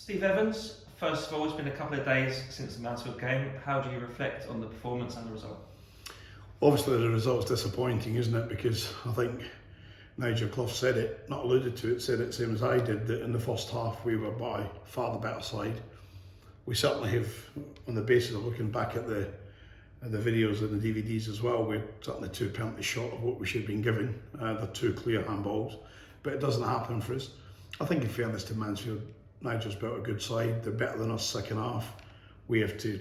Steve Evans, first of all, it's been a couple of days since the Mansfield game. How do you reflect on the performance and the result? Obviously the result's disappointing, isn't it? Because I think Nigel Clough said it, not alluded to it, said it same as I did, that in the first half we were by far the better side. We certainly have, on the basis of looking back at the videos and the DVDs as well, we're certainly 2 penalties short of what we should have been given. They're 2 clear handballs, but it doesn't happen for us. I think in fairness to Mansfield, Nigel's built a good side. They're better than us second half. We have to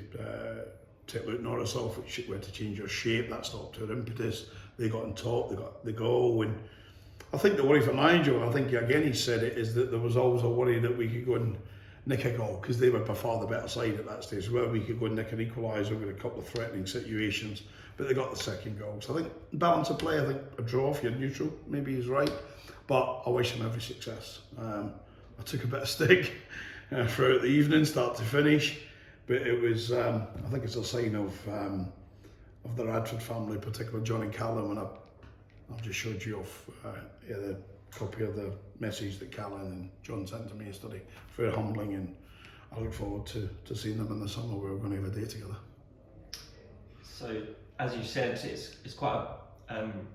take Luke Norris off, which we had to change our shape. That stopped our impetus. They got on top, they got the goal. And I think the worry for Nigel, and I think again he said it, is that there was always a worry that we could go and nick a goal, because they were by far the better side at that stage. Whether we could go and nick an equaliser with a couple of threatening situations, but they got the second goal. So I think balance of play, I think a draw if you're neutral, maybe he's right. But I wish him every success. I took a bit of stick throughout the evening, start to finish, but it was, I think it's a sign of the Radford family, particularly John and Callum, and I've just showed you off the copy of the message that Callum and John sent to me yesterday. Very humbling, and I look forward to seeing them in the summer. We're going to have a day together. So, as you said, it's quite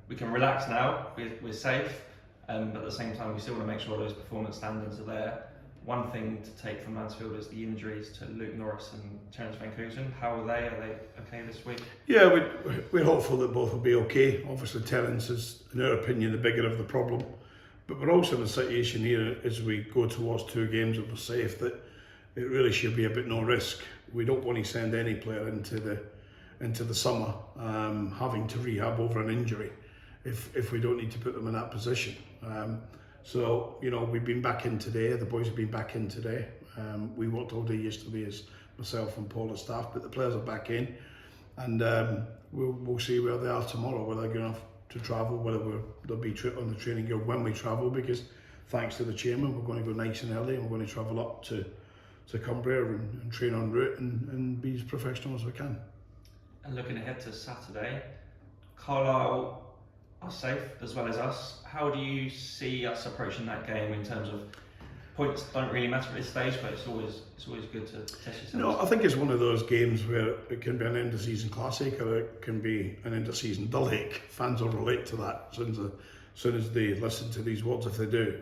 we can relax now, we're safe. But at the same time, we still want to make sure those performance standards are there. One thing to take from Mansfield is the injuries to Luke Norris and Terence Van Kooten. How are they? Are they okay this week? Yeah, we're hopeful that both will be okay. Obviously, Terence is, in our opinion, the bigger of the problem. But we're also in a situation here as we go towards 2 games that we're safe, that it really should be a bit no risk. We don't want to send any player into the summer having to rehab over an injury if we don't need to put them in that position. So, you know, we've been back in today, the boys have been back in today. We worked all day yesterday as myself and Paul as staff, but the players are back in, and we'll see where they are tomorrow, whether they're going to travel, whether they'll be on the training ground when we travel, because thanks to the chairman, we're going to go nice and early, and we're going to travel up to Cumbria and train en route and be as professional as we can. And looking ahead to Saturday, Carlisle are safe as well as us. How do you see us approaching that game in terms of points? Don't really matter at this stage, but it's always good to test yourself. No, I think it's one of those games where it can be an end of season classic, or it can be an end of season dull ache. Fans will relate to that as soon as they listen to these words, if they do.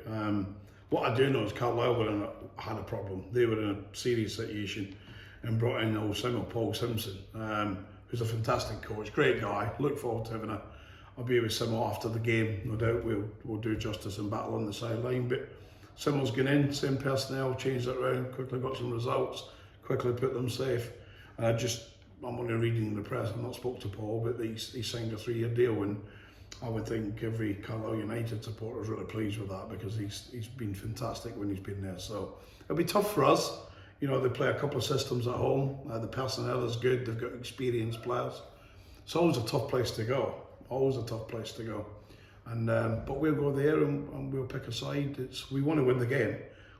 What I do know is Carlisle had a problem. They were in a serious situation and brought in old Paul Simpson, who's a fantastic coach, great guy. Look forward to having I'll be with Simo after the game, no doubt. We'll do justice and battle on the sideline. But Simo's gone in, same personnel, changed it around, quickly got some results, quickly put them safe. And I'm only reading in the press, I've not spoke to Paul, but he signed a 3-year deal, and I would think every Carlisle United supporter is really pleased with that, because he's been fantastic when he's been there. So it'll be tough for us. You know, they play a couple of systems at home. The personnel is good. They've got experienced players. It's always a tough place to go. Always a tough place to go. And but we'll go there and we'll pick a side. We want to win the game.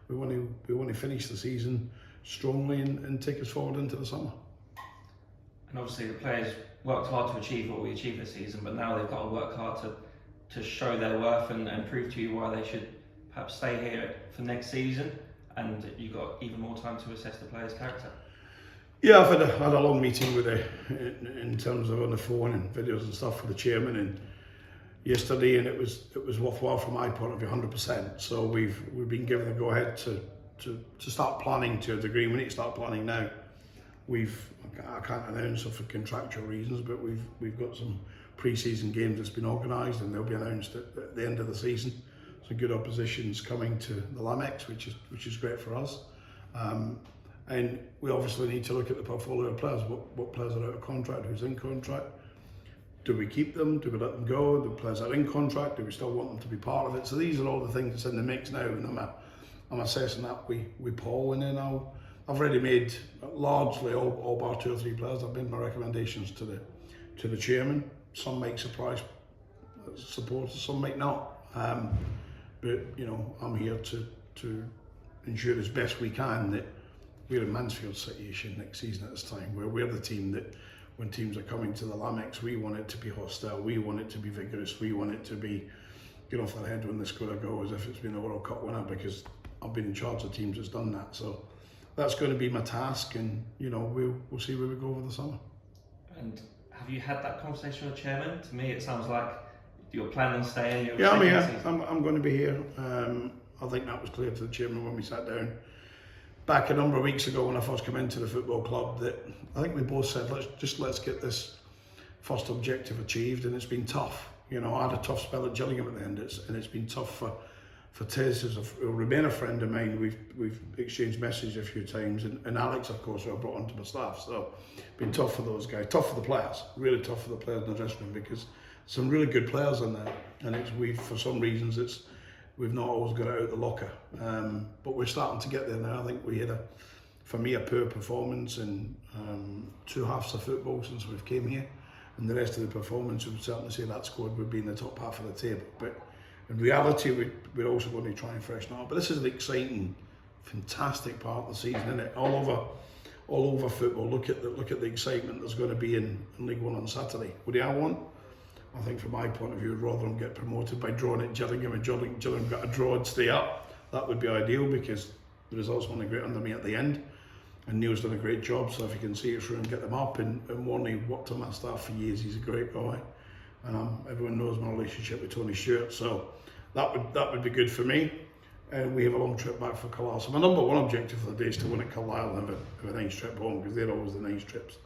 We want to finish the season strongly and take us forward into the summer. And obviously the players worked hard to achieve what we achieved this season, but now they've got to work hard to show their worth and prove to you why they should perhaps stay here for next season. And you've got even more time to assess the players' character. Yeah, I've had a long meeting with in terms of on the phone and videos and stuff with the chairman and yesterday, and it was worthwhile from my point of view, 100%. So we've been given the go ahead to start planning to a degree. We need to start planning now. I can't announce it for contractual reasons, but we've got some pre-season games that's been organised, and they'll be announced at the end of the season. Some good oppositions coming to the Lamex, which is great for us. And we obviously need to look at the portfolio of players. What players are out of contract, who's in contract? Do we keep them? Do we let them go? The players that are in contract, do we still want them to be part of it? So these are all the things that's in the mix now, and I'm assessing that with Paul, and then I've already made largely all bar 2 or 3 players. I've made my recommendations to the chairman. Some might surprise supporters, some might not. But you know, I'm here to ensure as best we can that we're in Mansfield's situation next season at this time, where we're the team that when teams are coming to the Lamex, we want it to be hostile, we want it to be vigorous, we want it to be get off their head when they score a goal as if it's been a World Cup winner, because I've been in charge of teams that's done that. So that's going to be my task, and we'll see where we go over the summer. And have you had that conversation with the chairman? To me, it sounds like you're planning on staying. Yeah, I'm here. I'm going to be here. I think that was clear to the chairman when we sat down back a number of weeks ago when I first came into the football club, that I think we both said, let's get this first objective achieved, and it's been tough. I had a tough spell at Gillingham at the end, and it's been tough for Tiz, who'll remain a friend of mine. We've exchanged messages a few times, and Alex, of course, who I brought onto my staff. So it's been tough for those guys, tough for the players, really tough for the players in the dressing room, because some really good players in there, and for some reasons we've not always got it out the locker, but we're starting to get there now. I think we had for me, a poor performance in 2 halves of football since we've came here, and the rest of the performance would certainly say that squad would be in the top half of the table. But in reality, we're also going to try and freshen up. But this is an exciting, fantastic part of the season, isn't it? All over football. Look at the excitement there's going to be in League One on Saturday. Would I want? I think from my point of view, I'd rather them get promoted by drawing at Gillingham, and Gillingham got a draw and stay up. That would be ideal, because the results weren't great under me at the end. And Neil's done a great job, so if you can see it through and get them up, and Warney worked on that staff for years, he's a great guy. And everyone knows my relationship with Tony Stewart, so that would be good for me. And we have a long trip back for Carlisle. So my number one objective for the day is to win at Carlisle and have a nice trip home, because they're always the nice trips.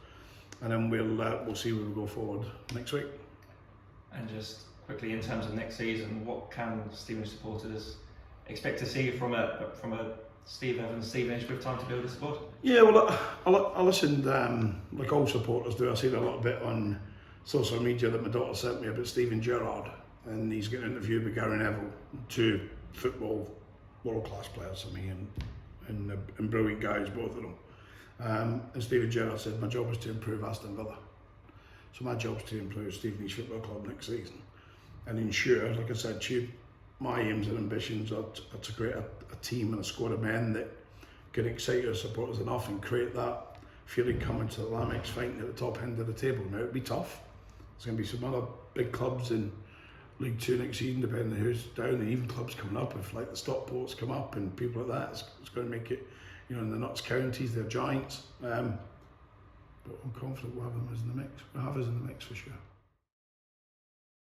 And then we'll see where we go forward next week. And just quickly, in terms of next season, what can Stevenage supporters expect to see from a Steve Evans Stevenage with time to build a squad? Yeah, well, I listened, like all supporters do. I seen a little bit on social media that my daughter sent me about Steven Gerrard, and he's getting interviewed with Gary Neville, 2 football world-class players for me, and brilliant guys, both of them. And Steven Gerrard said, my job is to improve Aston Villa. So my job is to improve Stevenage Football Club next season, and ensure, like I said, my aims and ambitions are to create a team and a squad of men that can excite your supporters enough and create that feeling coming to the Lamex fighting at the top end of the table. Now, it'll be tough. There's going to be some other big clubs in League 2 next season, depending on who's down, and even clubs coming up. If like the Stockports come up and people like that, it's going to make it, in the Notts counties, they're giants. But I'm confident we'll have them in the mix. We'll have us in the mix for sure.